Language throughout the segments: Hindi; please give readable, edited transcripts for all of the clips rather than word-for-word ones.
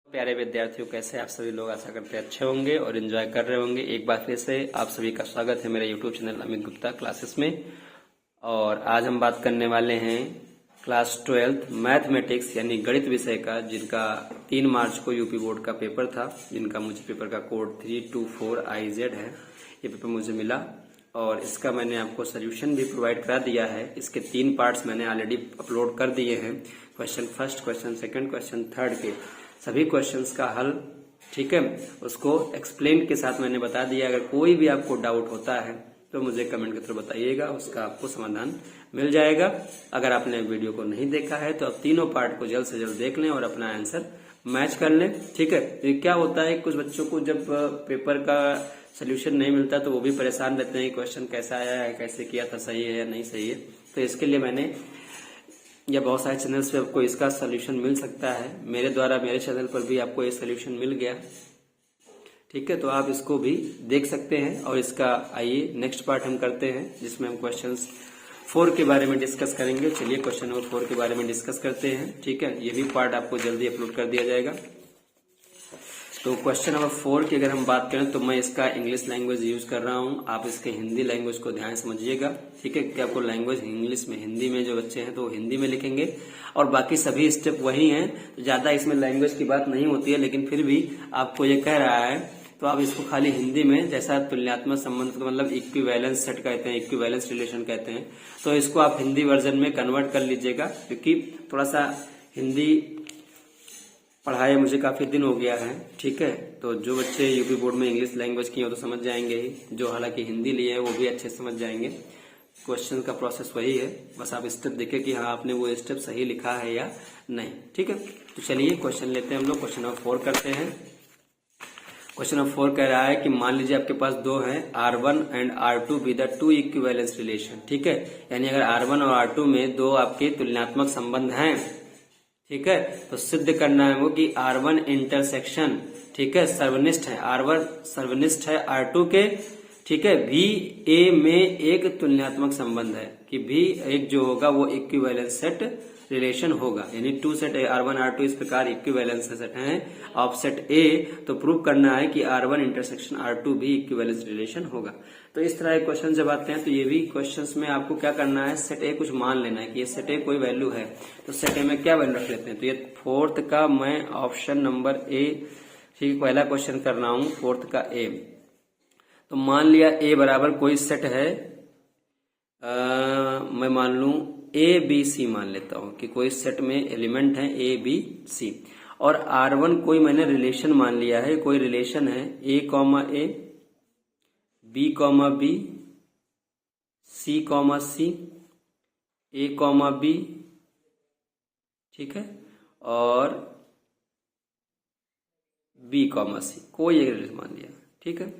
प्यारे विद्यार्थियों, कैसे आप सभी लोग? आशा करते हैं अच्छे होंगे और एंजॉय कर रहे होंगे। एक बार फिर से आप सभी का स्वागत है मेरे YouTube channel Amit Gupta classes में। और आज हम बात करने वाले हैं क्लास 12 मैथमेटिक्स यानी गणित विषय का, जिनका 3 मार्च को यूपी बोर्ड का पेपर था, जिनका मुझे पेपर का कोड 324IZ है। ये पेपर मुझे मिला और इसका मैंने आपको सोल्यूशन भी प्रोवाइड करा दिया है। इसके 3 पार्ट्स मैंने ऑलरेडी अपलोड कर दिए हैं। Question first, question second, question third के सभी क्वेश्चंस का हल, ठीक है, उसको एक्सप्लेन के साथ मैंने बता दिया। अगर कोई भी आपको डाउट होता है तो मुझे कमेंट के थ्रू बताइएगा, उसका आपको समाधान मिल जाएगा। अगर आपने वीडियो को नहीं देखा है तो आप तीनों पार्ट को जल्द से जल्द देख लें और अपना आंसर मैच कर लें, ठीक है। तो क्या होता है, कुछ बच्चों को जब पेपर का सोल्यूशन नहीं मिलता तो वो भी परेशान रहते हैं, क्वेश्चन कैसा आया है, कैसे किया था, सही है या नहीं सही है। तो इसके लिए मैंने या बहुत सारे चैनल्स पे आपको इसका सोल्यूशन मिल सकता है। मेरे द्वारा मेरे चैनल पर भी आपको ये सोल्यूशन मिल गया, ठीक है। तो आप इसको भी देख सकते हैं। और इसका आइए नेक्स्ट पार्ट हम करते हैं, जिसमें हम क्वेश्चंस 4 के बारे में डिस्कस करेंगे। चलिए क्वेश्चन नंबर 4 के बारे में डिस्कस करते हैं, ठीक है। ये भी पार्ट आपको जल्दी अपलोड कर दिया जाएगा। तो क्वेश्चन नंबर 4 की अगर हम बात करें तो मैं इसका इंग्लिश लैंग्वेज यूज कर रहा हूं। आप इसके हिंदी लैंग्वेज को ध्यान समझिएगा, ठीक है, कि आपको लैंग्वेज इंग्लिश में, हिंदी में जो बच्चे हैं तो वो हिंदी में लिखेंगे और बाकी सभी स्टेप वही हैं। तो ज्यादा इसमें लैंग्वेज की बात नहीं होती है, लेकिन फिर भी आपको ये कह रहा है तो आप इसको खाली हिंदी में, जैसा तुलनात्मक संबंध का मतलब इक्विवेलेंस सेट कहते हैं, इक्विवेलेंस रिलेशन कहते हैं, तो इसको आप हिंदी वर्जन में कन्वर्ट कर लीजिएगा। क्योंकि थोड़ा सा हिंदी पढ़ाए मुझे काफी दिन हो गया है, ठीक है। तो जो बच्चे यूपी बोर्ड में इंग्लिश लैंग्वेज किए हो तो समझ जाएंगे ही, जो हालांकि हिंदी लिए हैं वो भी अच्छे समझ जाएंगे। क्वेश्चन का प्रोसेस वही है, बस आप स्टेप देखें कि हाँ आपने वो स्टेप सही लिखा है या नहीं, ठीक है। तो चलिए क्वेश्चन लेते हैं हम लोग। क्वेश्चन नंबर 4 करते हैं। क्वेश्चन नंबर 4 कह रहा है कि मान लीजिए आपके पास दो हैं, R1 and R2 be the two equivalence relation, ठीक है। यानी अगर R1 और R2 में दो आपके तुलनात्मक संबंध हैं, ठीक है, तो सिद्ध करना है वो कि R1 इंटरसेक्शन, ठीक है, सर्वनिष्ठ है, R1 सर्वनिष्ठ है R2 के, ठीक है। भी ए में एक तुलनात्मक संबंध है कि भी एक जो होगा वो इक्विवेलेंस सेट रिलेशन होगा। यानी टू सेट R1 R2 इस प्रकार इक्विवेलेंस सेट है ऑफ सेट ए, तो प्रूव करना है कि R1 इंटरसेक्शन R2 भी इक्विवेलेंस रिलेशन होगा। तो इस तरह के क्वेश्चन जब आते हैं तो ये भी क्वेश्चंस में आपको क्या करना है, सेट ए कुछ मान लेना है कि ये सेट ए कोई वैल्यू है, तो सेट ए में क्या वैल्यू रख लेते हैं। तो ये 4th का मैं ऑप्शन नंबर ए, ठीक, पहला क्वेश्चन कर रहा हूं 4th का ए। तो मान लिया ए बराबर कोई सेट है, मैं मान लूं ए बी सी मान लेता हूं कि कोई सेट में एलिमेंट है ए बी सी, और R1 कोई मैंने रिलेशन मान लिया है, कोई रिलेशन है ए कॉमा ए, B comma B, C comma सी, ए कॉमा बी, ठीक है, और बी कॉमा सी, कोई एक रिलेशन मान लिया, ठीक है,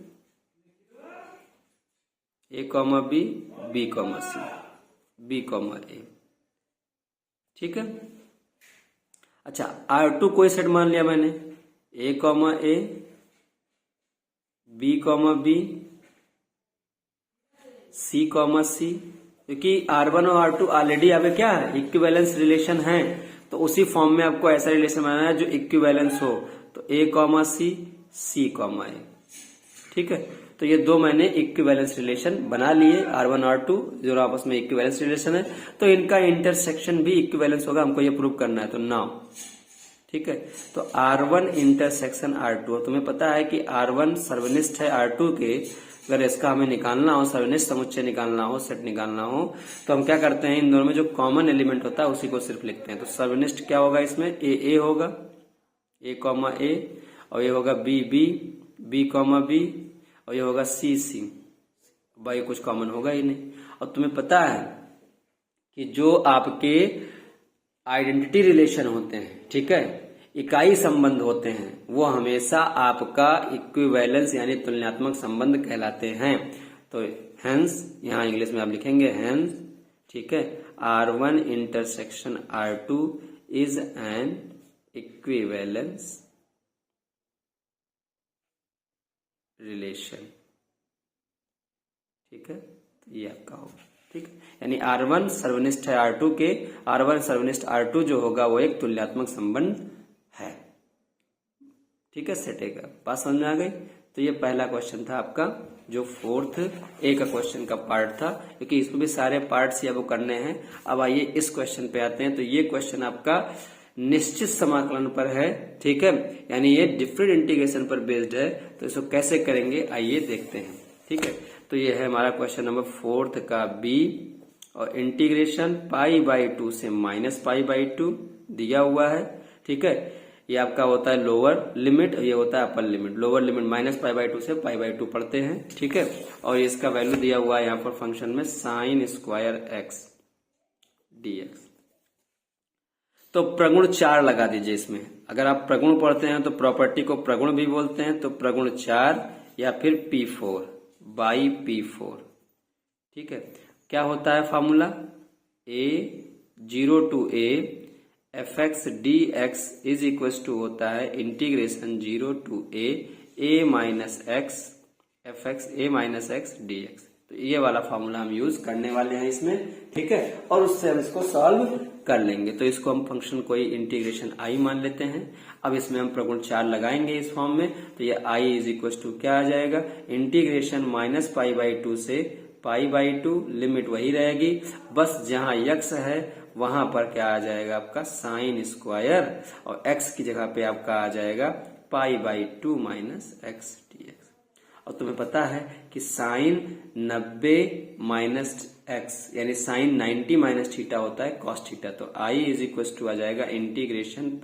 ए कॉमा बी, बी कॉमा सी, बी कॉमा ए, ठीक है। अच्छा, R2 कोई सेट मान लिया मैंने, ए कॉमा ए, B comma B, C comma सी, क्योंकि R1 और R2 ऑलरेडी यहाँ पे क्या है, इक्विवेलेंस रिलेशन है, तो उसी फॉर्म में आपको ऐसा रिलेशन बनाना है जो इक्विवेलेंस हो। तो ए कॉमा सी कॉमा ए, ठीक है। तो ये दो मैंने इक्विवेलेंस रिलेशन बना लिए, R1 R2 जो आपस में इक्विवेलेंस रिलेशन है, तो इनका इंटरसेक्शन भी इक्विवेलेंस होगा, हमको ये प्रूव करना है। तो नाउ, ठीक है, तो R1 इंटरसेक्शन R2, तुम्हें पता है कि R1 सर्वनिष्ठ है R2 के। अगर इसका हमें निकालना हो, सर्वनिष्ठ समुच्चय निकालना हो, सेट निकालना हो, तो हम क्या करते हैं, इन दोनों में जो कॉमन एलिमेंट होता है उसी को सिर्फ लिखते हैं। तो सर्वनिष्ठ क्या होगा इसमें, ए होगा, ए कॉमा ए, और ये होगा B B, B comma B, और ये होगा सी सी, भाई कुछ कॉमन होगा ही नहीं। और तुम्हें पता है कि जो आपके आइडेंटिटी रिलेशन होते हैं, ठीक है, इकाई संबंध होते हैं, वो हमेशा आपका इक्विवेलेंस यानी तुलनात्मक संबंध कहलाते हैं। तो हेंस, यहां इंग्लिश में आप लिखेंगे हेंस, ठीक है, R1 intersection R2 is an equivalence relation, ठीक है। तो ये आपका होगा, ठीक है, यानी R1 सर्वनिष्ठ है R2 के, R1 सर्वनिष्ठ R2 जो होगा वो एक तुल्यात्मक संबंध है। ठीक है, सेट ए का। बात समझ में आ गई? तो ये पहला क्वेश्चन था आपका, जो फोर्थ ए का क्वेश्चन का पार्ट था, क्योंकि इसमें भी सारे पार्ट्स ही आपको करने हैं। अब आइए इस क्वेश्चन पे आते हैं। तो ये क्वेश्चन आपका निश्चित समाकलन पर है, ठीक है, यानी ये डिफरेंट इंटीग्रेशन पर बेस्ड है। तो इसको कैसे करेंगे आइए देखते हैं, ठीक है। तो ये है हमारा क्वेश्चन नंबर फोर्थ का बी, और इंटीग्रेशन π/2 से -π/2 दिया हुआ है, ठीक है। ये आपका होता है लोअर लिमिट और ये होता है अपर लिमिट। लोअर लिमिट -π/2 से π/2 पढ़ते हैं, ठीक है। और इसका वैल्यू दिया हुआ है यहाँ पर फंक्शन में sin² x dx। तो प्रगुण 4 लगा दीजिए इसमें। अगर आप प्रगुण पढ़ते हैं तो प्रॉपर्टी को प्रगुण भी बोलते हैं, तो प्रगुण 4 या फिर P4/P4, ठीक है। क्या होता है formula? a0 to a fx dx is equal to होता है integration 0 to a minus x fx a minus x dx। तो ये वाला फॉर्मूला हम यूज करने वाले हैं इसमें, ठीक है, और उससे हम इसको सॉल्व कर लेंगे। तो इसको हम फंक्शन कोई इंटीग्रेशन i मान लेते हैं। अब इसमें हम प्रगुण 4 लगाएंगे इस फॉर्म में, तो ये i इज इक्वल टू क्या आ जाएगा? इंटीग्रेशन -π/2 से π/2, लिमिट वही रहेगी, बस जहां x है वहां पर क्या आ जाएगा आपका sin², और x की जगह पे आपका आ जाएगा π/2 माइनस x dx। और तुम्हें पता है कि sin 90 माइनस x यानी sin 90 माइनस थीटा होता है cos थीटा। तो i इज इक्वल टू आ जाएगा इंटीग्रेशन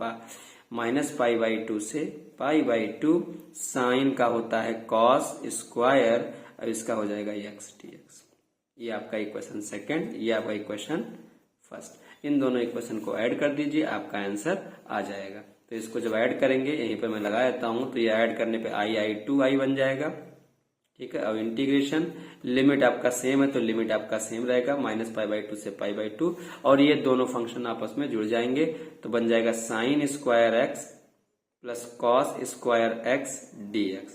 -π/2 से π/2, साइन का होता है cos², अब इसका हो जाएगा x dx। ये आपका इक्वेशन सेकंड, ये आपका इक्वेशन फर्स्ट। इन दोनों इक्वेशन को ऐड कर दीजिए, आपका आंसर आ जाएगा। तो इसको जब ऐड करेंगे, यहीं पर मैं लगा देता हूं, तो ये ऐड करने पे i बन जाएगा, ठीक है। अब इंटीग्रेशन लिमिट आपका सेम है, तो लिमिट आपका सेम रहेगा -π/2 से π/2, और ये दोनों फंक्शन आपस में जुड़ जाएंगे, तो बन जाएगा sin² प्लस cos² dx,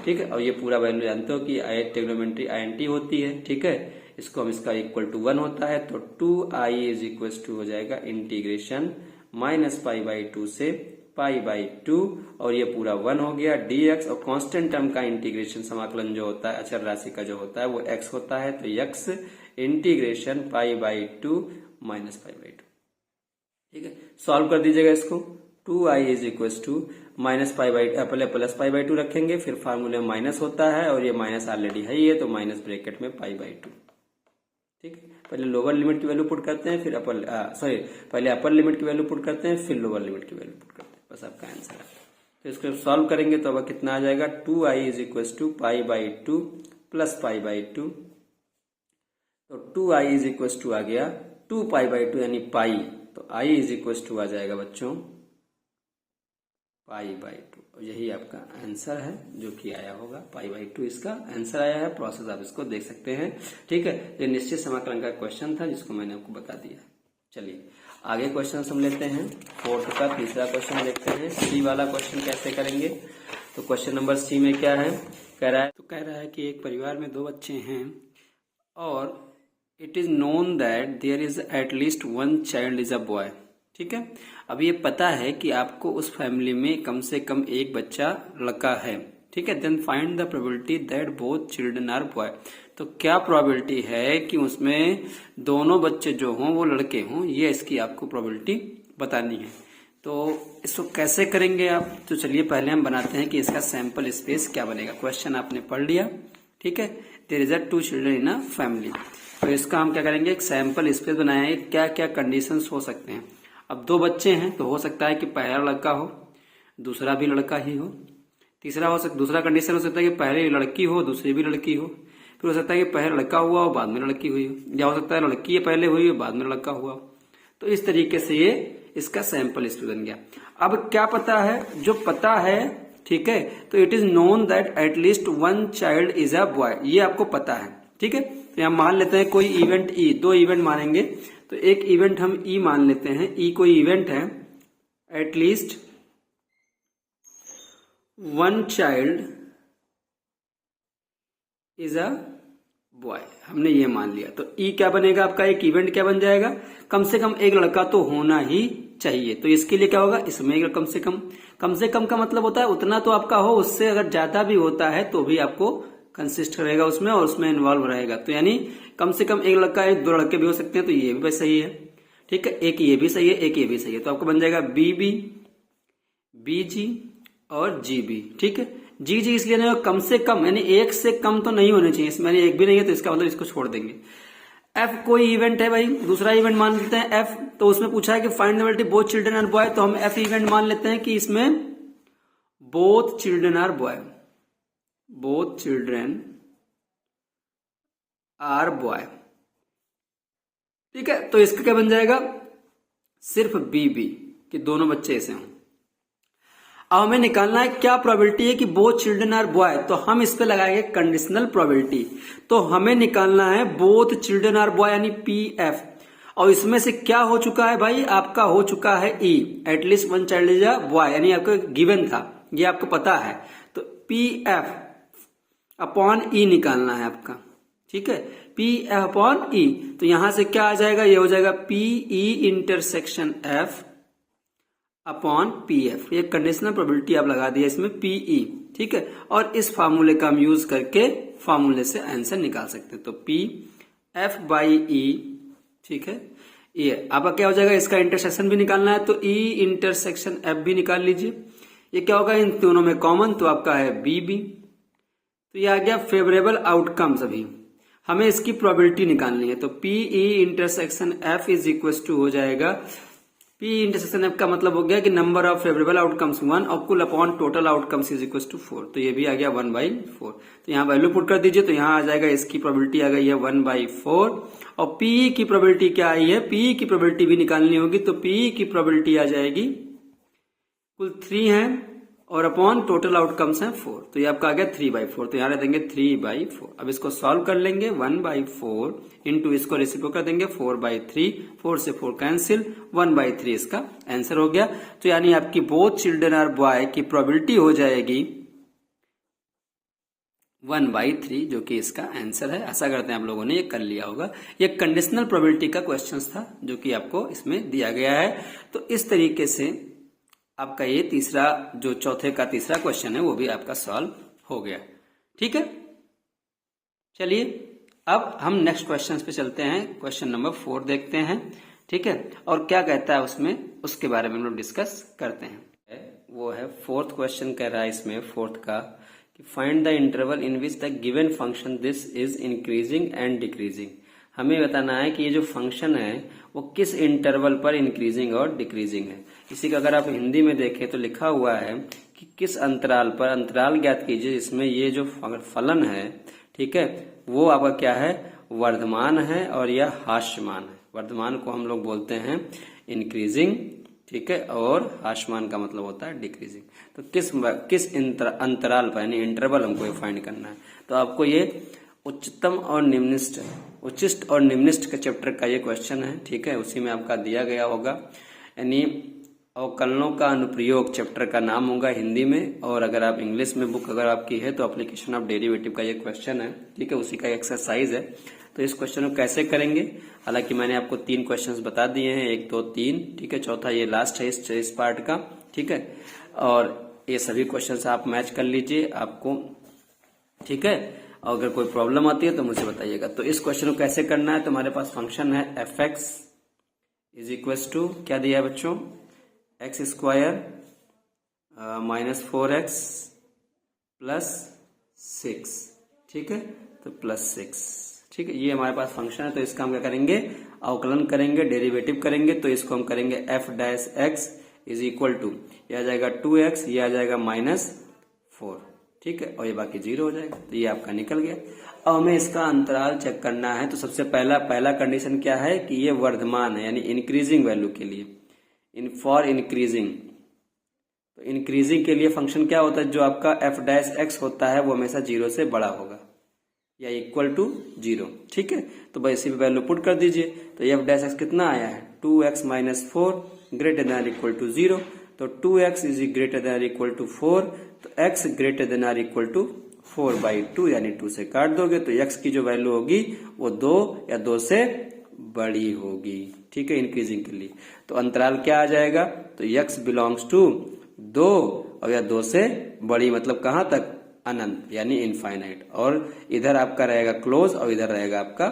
ठीक है। और ये पूरा वैल्यू जानते हो कि ट्रिग्नोमेट्री INT होती है, ठीक है। इसको हम इसका इक्वल टू 1 होता है, तो 2i इज इक्वल टू हो जाएगा इंटीग्रेशन -π/2 से π/2, और ये पूरा 1 हो गया dx। और कांस्टेंट टर्म का इंटीग्रेशन समाकलन जो होता है, अचर राशि का जो होता है वो x होता है, तो x इंटीग्रेशन π/2 माइनस π/2, ठीक है। सॉल्व कर दीजिएगा इसको। 2i इज इक्वल टू -π/2, पहले +π/2 रखेंगे, फिर फार्मूले में माइनस होता है, और ये माइनस ऑलरेडी है ही है, तो माइनस ब्रैकेट में π/2, ठीक है। पहले लोअर लिमिट की वैल्यू पुट करते हैं, फिर पहले अपर लिमिट की वैल्यू पुट करते हैं, फिर लोअर लिमिट की वैल्यू पुट करते हैं, बस आपका आंसर है। तो इसको सॉल्व करेंगे तो अब कितना आ जाएगा? 2i is equal to π/2 plus π/2, तो 2i इज इक्वल टू आ गया 2π/2 यानी पाई, तो i इज इक्वल टू आ जाएगा बच्चों π/2, और यही आपका आंसर है जो कि आया होगा। π/2 इसका आंसर आया है। प्रोसेस आप इसको देख सकते हैं, ठीक है। ये निश्चित समाकलन का क्वेश्चन था जिसको मैंने आपको बता दिया। चलिए आगे क्वेश्चन हम लेते हैं। फोर्थ का तीसरा क्वेश्चन देखते हैं। सी वाला क्वेश्चन कैसे करेंगे? तो क्वेश्चन नंबर सी में क्या है? कह रहा है कि एक परिवार में 2 बच्चे हैं और it is known that there is at least 1 child is a boy, ठीक है। अब ये पता है कि आपको उस फैमिली में कम से कम एक बच्चा लड़का है, ठीक है। Then find the probability that both children are boy. तो क्या प्रोबेबिलिटी है कि उसमें दोनों बच्चे जो हों वो लड़के हों, ये इसकी आपको प्रोबेबिलिटी बतानी है। तो इसको कैसे करेंगे आप? तो चलिए पहले हम बनाते हैं कि इसका सैंपल स्पेस क्या बनेगा। क्वेश्चन आपने पढ़ लिया, ठीक है। There is a 2 children in a family. तो इसका हम क्या करेंगे? एक सैंपल स्पेस बनाए, क्या क्या कंडीशंस हो सकते हैं। अब 2 बच्चे हैं तो हो सकता है कि पहला लड़का हो, दूसरा भी लड़का ही हो। दूसरा कंडीशन हो सकता है कि पहले लड़की हो, दूसरी भी लड़की हो। फिर हो सकता है कि पहले लड़का हुआ हो, बाद में लड़की हुई हो, या हो सकता है लड़की पहले हुई हो, बाद में लड़का हुआ हो। तो इस तरीके से ये इसका सैंपल स्पेस बन गया। अब क्या पता है? जो पता है, ठीक है, तो it is known that at least 1 child is a boy, ये आपको पता है, ठीक है। तो यहां मान लेते हैं कोई इवेंट ई, 2 इवेंट मानेंगे, तो एक इवेंट हम ई मान लेते हैं। ई कोई इवेंट है, eight least 1 child is a boy, हमने ये मान लिया। तो ई क्या बनेगा आपका? एक इवेंट क्या बन जाएगा? कम से कम एक लड़का तो होना ही चाहिए। तो इसके लिए क्या होगा, इसमें कम से कम का मतलब होता है उतना तो आपका हो, उससे अगर ज्यादा भी होता है तो भी आपको कंसिस्ट करेगा उसमें और उसमें इन्वॉल्व रहेगा। तो यानी कम से कम एक लड़का है, दो लड़के भी हो सकते हैं, तो ये भी सही है। ठीक है, एक ये भी सही है, एक ये भी सही है, तो आपको बन जाएगा बी जी और जी बी। ठीक है, जी जी इसलिए नहीं, कम से कम यानी एक से कम तो नहीं होने चाहिए, इसमें एक भी नहीं है तो इसका मतलब इसको छोड़ देंगे। एफ कोई इवेंट है भाई, दूसरा इवेंट मान लेते हैं एफ, तो उसमें पूछा है कि find the probability both children are boy, तो हम एफ इवेंट मान लेते हैं कि इसमें both children are boy, both children are boy. ठीक है, तो इसका क्या बन जाएगा, सिर्फ बी बी कि दोनों बच्चे ऐसे हों। अब हमें निकालना है क्या प्रोबेबिलिटी है कि बोथ चिल्ड्रन आर बॉय, तो हम इस पे लगाएंगे कंडीशनल प्रोबेबिलिटी। तो हमें निकालना है बोथ चिल्ड्रन आर बॉय यानी पी एफ, और इसमें से क्या हो चुका है भाई, आपका हो चुका है ई, at least one child is a boy, यानी आपको गिवन था, ये आपको पता है। तो पी एफ अपॉन ई निकालना है आपका। ठीक है, पी एफ अपॉन ई, तो यहां से क्या आ जाएगा, ये हो जाएगा P E intersection F upon P F, ये कंडीशनल प्रोबेबिलिटी आप लगा दिया इसमें पीई। ठीक है, और इस फार्मूले का हम यूज करके फार्मूले से आंसर निकाल सकते हैं। तो पी एफ बाई ई, ठीक है, ये आपका क्या हो जाएगा, इसका इंटरसेक्शन भी निकालना है तो ई इंटरसेक्शन एफ भी निकाल लीजिए। ये क्या होगा, इन दोनों में कॉमन, तो आपका है बी बी। तो ये आ गया फेवरेबल आउटकम्स। अभी हमें इसकी प्रोबेबिलिटी निकालनी है, तो P E intersection F is equal to हो जाएगा, पी इंटरसेक्शन एफ का मतलब हो गया कि नंबर ऑफ फेवरेबल आउटकम्स 1 और कुल upon total outcomes is equal to 4। तो ये भी आ गया 1/4। तो यहाँ वैल्यू पुट कर दीजिए, तो यहाँ आ जाएगा, इसकी प्रोबेबिलिटी आ गई है 1/4, और पी की प्रोबेबिलिटी क्या आई है, पी की प्रोबेबिलिटी भी निकालनी होगी, तो पी की प्रोबेबिलिटी आ जाएगी, कुल 3 है और अपॉन टोटल आउटकम्स हैं 4, तो ये आपका आ गया 3/4। तो यहाँ रख देंगे 3/4। अब इसको सॉल्व कर लेंगे, 1/4 इंटू इसको रेसिप्रो कर देंगे 4/3, 4 से 4 कैंसिल, 1/3 इसका आंसर हो गया। तो यानी आपकी बोथ चिल्ड्रन आर बॉय की प्रोबेबिलिटी हो जाएगी 1/3, जो कि इसका आंसर है। आशा करते हैं आप लोगों ने ये कर लिया होगा। ये कंडीशनल प्रोबेबिलिटी का क्वेश्चन था जो कि आपको इसमें दिया गया है। तो इस तरीके से आपका ये तीसरा, जो चौथे का तीसरा क्वेश्चन है, वो भी आपका सॉल्व हो गया। ठीक है, चलिए अब हम नेक्स्ट क्वेश्चन पे चलते हैं। क्वेश्चन नंबर 4 देखते हैं। ठीक है, और क्या कहता है उसमें, उसके बारे में हम लोग डिस्कस करते हैं। वो है 4th क्वेश्चन, कह रहा है इसमें 4th का कि find the interval in which the given function this is increasing and decreasing. हमें बताना है कि ये जो फंक्शन है वो किस इंटरवल पर इंक्रीजिंग और डिक्रीजिंग है। इसी का अगर आप हिंदी में देखें तो लिखा हुआ है कि किस अंतराल पर, अंतराल ज्ञात कीजिए इसमें ये जो फलन है, ठीक है, वो आपका क्या है, वर्धमान है और यह हास्यमान है। वर्धमान को हम लोग बोलते हैं इंक्रीजिंग, ठीक है, और हास्यमान का मतलब होता है डिक्रीजिंग। तो किस अंतराल पर यानी इंटरवल हमको ये फाइंड करना है। तो आपको ये उच्चतम और निम्निष्ठ, उच्चिष्ट और निम्निष्ठ के चैप्टर का ये क्वेश्चन है। ठीक है, उसी में आपका दिया गया होगा, यानी अवकलनों का अनुप्रयोग चैप्टर का नाम होगा हिंदी में। और अगर आप इंग्लिश में बुक अगर आपकी है तो एप्लीकेशन ऑफ डेरिवेटिव का ये क्वेश्चन है। ठीक है, उसी का एक्सरसाइज है। तो इस क्वेश्चन को कैसे करेंगे, हालांकि मैंने आपको 3 क्वेश्चंस बता दिए हैं, 1 2 3। ठीक है, चौथा ये लास्ट है इस पार्ट का। ठीक है, और ये सभी क्वेश्चंस आप मैच कर लीजिए आपको। ठीक है, और अगर कोई प्रॉब्लम आती है तो मुझे बताइएगा। तो इस क्वेश्चन को कैसे करना है, तो हमारे पास फंक्शन है f(x) इज इक्वल टू क्या दिया है बच्चों, x square minus 4x plus 6। ठीक है, तो प्लस 6। ठीक है, ये हमारे पास फंक्शन है। तो इसका हम क्या करेंगे, अवकलन करेंगे, डेरिवेटिव करेंगे। तो इसको हम करेंगे f'(x) इज इक्वल टू, यह आ जाएगा 2x, ये आ जाएगा -4। ठीक है, और ये बाकी 0 हो जाएगा। तो ये आपका निकल गया। अब हमें इसका अंतराल चेक करना है। तो सबसे पहला कंडीशन क्या है कि ये वर्धमान है, यानी इंक्रीजिंग वैल्यू के लिए, फॉर इंक्रीजिंग। तो इंक्रीजिंग के लिए फंक्शन क्या होता है, जो आपका f'(x) होता है वो हमेशा 0 से बड़ा होगा या इक्वल टू 0। ठीक है, तो बस इसी पे वैल्यू पुट कर दीजिए। तो f'(x) कितना आया है, 2x - 4 greater than equal to 0। तो 2x इज ग्रेटर देन इक्वल टू 4, तो x greater than or equal to 4/2, यानी 2 से काट दोगे तो x की जो वैल्यू होगी वो 2 या 2 से बड़ी होगी। ठीक है, इंक्रीजिंग के लिए। तो अंतराल क्या आ जाएगा, तो x बिलोंग्स टू 2 और या 2 से बड़ी, मतलब कहां तक, अनंत यानी इनफाइनाइट। और इधर आपका रहेगा क्लोज और इधर रहेगा आपका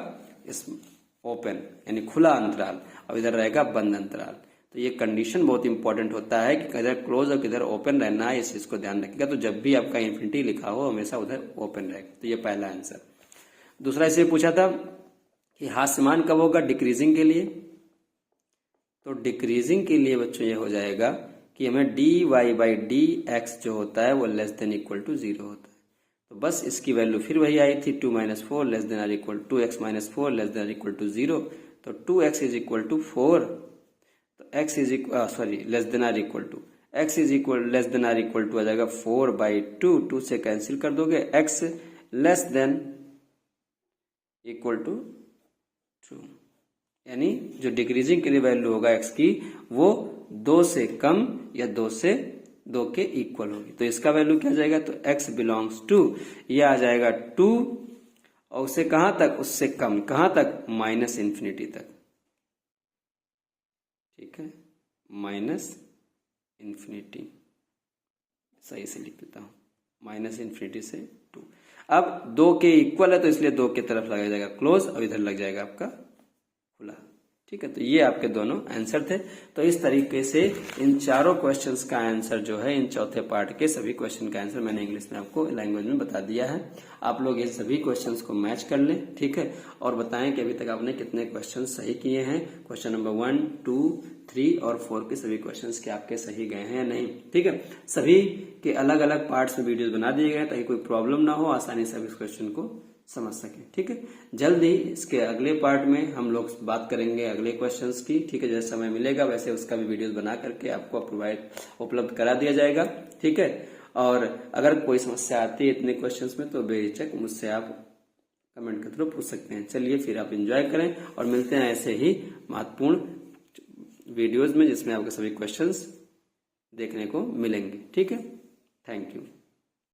ओपन यानी खुला अंतराल और इधर रहेगा बंद अंतराल। तो ये कंडीशन बहुत इंपॉर्टेंट होता है कि किधर क्लोज और किधर ओपन रहना है, इस चीज को ध्यान रखिएगा। तो जब भी आपका इन्फिनिटी लिखा हो हमेशा उधर ओपन रहेगा। तो ये पहला आंसर। दूसरा इसे पूछा था कि हास्यमान कब होगा, डिक्रीजिंग के लिए। तो डिक्रीजिंग के लिए बच्चों ये हो जाएगा कि हमें dy बाई डी एक्स जो होता है वो लेस देन इक्वल टू 0 होता है। तो बस इसकी वैल्यू फिर वही आई थी 2 - 4 less than or equal 2x - 4 less than or equal to 0। तो 2x इज इक्वल टू 4, तो x is sorry less than or equal to x is equal less than or equal to आ जाएगा 4/2, 2 से कैंसिल कर दोगे, x less than equal to 2 यानी जो डिक्रीजिंग के लिए वैल्यू होगा x की वो 2 से कम या 2 के इक्वल होगी। तो इसका वैल्यू क्या जाएगा, तो x बिलोंग्स टू ये आ जाएगा 2 और उससे कहां तक, उससे कम, कहां तक, माइनस इन्फिनिटी तक। ठीक है, माइनस इन्फिनिटी, सही से लिख देता हूं, माइनस इन्फिनिटी से 2। अब 2 के इक्वल है तो इसलिए 2 की तरफ लग जाएगा क्लोज और इधर लग जाएगा आपका खुला। ठीक है, तो ये आपके दोनों आंसर थे। तो इस तरीके से इन चारों क्वेश्चंस का आंसर जो है, इन चौथे पार्ट के सभी क्वेश्चन का आंसर मैंने इंग्लिश में आपको लैंग्वेज में बता दिया है। आप लोग ये सभी क्वेश्चंस को मैच कर लें, ठीक है, और बताएं कि अभी तक आपने कितने क्वेश्चन सही किए हैं। क्वेश्चन नंबर 1, 2, 3 और 4 के सभी क्वेश्चंस के आपके सही गए हैं या नहीं। ठीक है, सभी के अलग अलग पार्ट्स में वीडियोज बना दिए गए ताकि कोई प्रॉब्लम ना हो, आसानी से आप इस क्वेश्चन को समझ सके। ठीक है, जल्द ही इसके अगले पार्ट में हम लोग बात करेंगे अगले क्वेश्चंस की। ठीक है, जैसे समय मिलेगा वैसे उसका भी वीडियोस बना करके आपको उपलब्ध करा दिया जाएगा। ठीक है, और अगर कोई समस्या आती है इतने क्वेश्चंस में तो बेझिझक मुझसे आप कमेंट के थ्रू पूछ सकते हैं। चलिए फिर आप एंजॉय करें और मिलते हैं ऐसे ही महत्वपूर्ण वीडियोज में जिसमें आपके सभी क्वेश्चंस देखने को मिलेंगे। ठीक है, थैंक यू।